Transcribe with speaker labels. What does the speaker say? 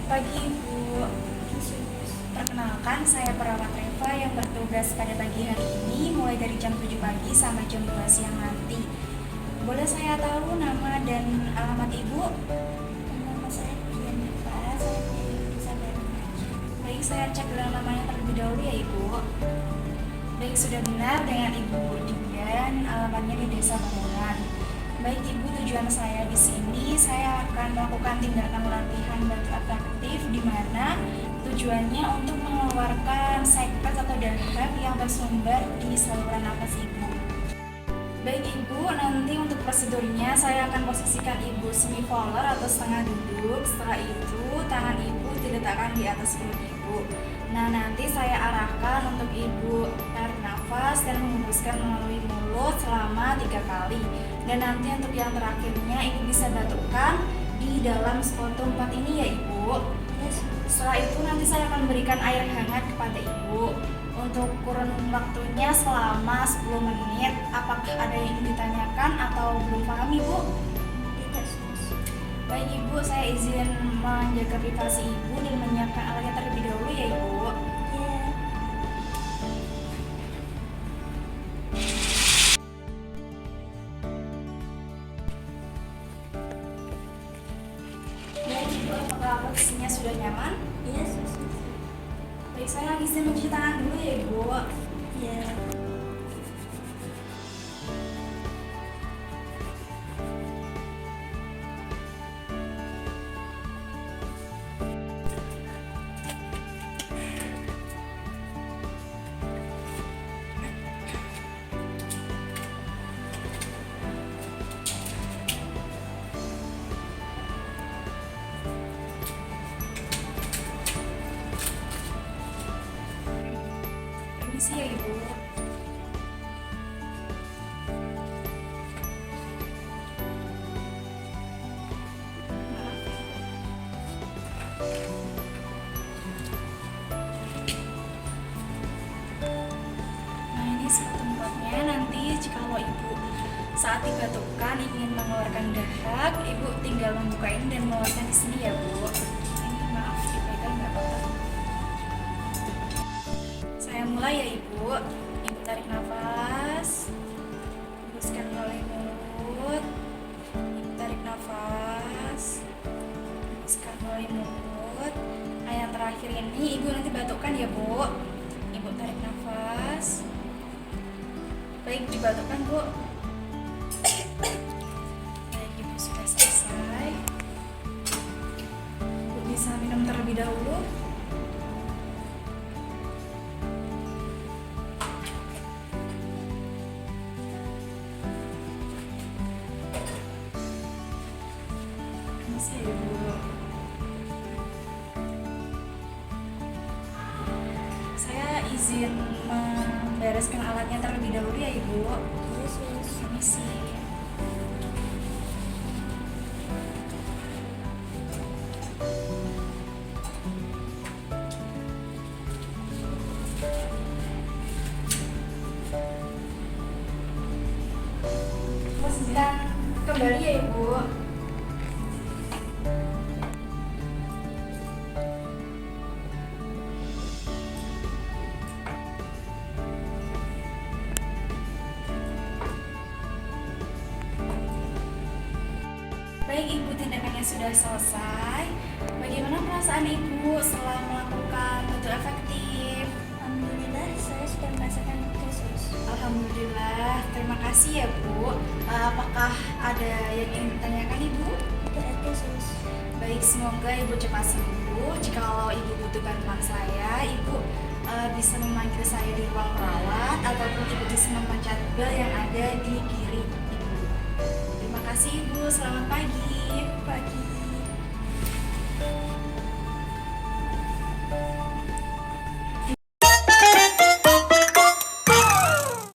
Speaker 1: Pagi Ibu, perkenalkan saya perawat Reva yang bertugas pada pagi hari ini mulai dari jam 7 pagi sampai jam 2 siang nanti. Boleh saya tahu nama dan alamat Ibu?
Speaker 2: Nama saya Dianita, saya dari Desa Barangan.
Speaker 1: Baik, saya cek dalam namanya terlebih dahulu ya Ibu. Baik, sudah benar dengan Ibu Dian, alamatnya di Desa Barangan. Baik Ibu, tujuan saya di sini saya akan melakukan tindakan latihan batu efektif di mana tujuannya untuk mengeluarkan sekret atau dahak yang bersumber di saluran napas Ibu. Baik Ibu, nanti untuk prosedurnya saya akan posisikan Ibu semi volar atau setengah duduk. Setelah itu tangan Ibu diletakkan di atas perut Ibu. Nah, nanti saya arahkan untuk Ibu tarik nafas dan menghembuskan melalui mulut selama 3 kali. Dan nanti untuk yang terakhirnya Ibu bisa batukkan di dalam spoto 4 ini ya Ibu. Setelah itu nanti saya akan berikan air hangat kepada Ibu. Untuk kurun waktunya selama 10 menit. Apakah ada yang ingin ditanyakan atau belum paham Ibu?
Speaker 2: Tidak, Sus.
Speaker 1: Baik Ibu, saya izin menjaga privasi Ibu dan menyiapkan alatnya terlebih dahulu ya Ibu.
Speaker 2: Ya.
Speaker 1: Baik Ibu, apakah posisinya sudah nyaman?
Speaker 2: Iya, Sus.
Speaker 1: Baik, saya izin mencuci tangan dulu ya Ibu.
Speaker 2: Ya.
Speaker 1: Permisi ya Ibu. Nah, ini sepatu tempatnya. Nanti jikalau Ibu saat dibatukkan ingin mengeluarkan dahak, Ibu tinggal membuka ini dan mengeluarkan di sini ya Bu. Ini maaf dipegang nggak apa-apa. Saya mulai ya Ibu. Ibu tarik nafas, hembuskan melalui mulut. Ibu tarik nafas, hembuskan melalui mulut. Nah, yang terakhir ini Ibu nanti batukkan ya Bu. Ibu tarik nafas. Baik, dibatukkan Bu. Baik, Ibu sudah selesai. Ibu bisa minum terlebih dahulu. Masih ya Ibu. Saya izin membereskan alatnya terlebih dahulu ya Ibu.
Speaker 2: Iya, Sus.
Speaker 1: Permisi. Posisikan kembali ya Ibu. Baik Ibu, tindakannya sudah selesai. Bagaimana perasaan Ibu setelah melakukan batu efektif?
Speaker 2: Alhamdulillah, saya sudah merasakan itu, Sus.
Speaker 1: Alhamdulillah, terima kasih ya Bu. Apakah ada yang ingin ditanyakan Ibu?
Speaker 2: Tidak ada, Sus.
Speaker 1: Baik, semoga Ibu cepat sembuh. Jikalau Ibu butuh bantuan saya, Ibu bisa memanggil saya di ruang perawat ataupun Ibu bisa memencet bel yang ada di kiri Ibu. Terima kasih Ibu, selamat pagi.
Speaker 2: Pagi.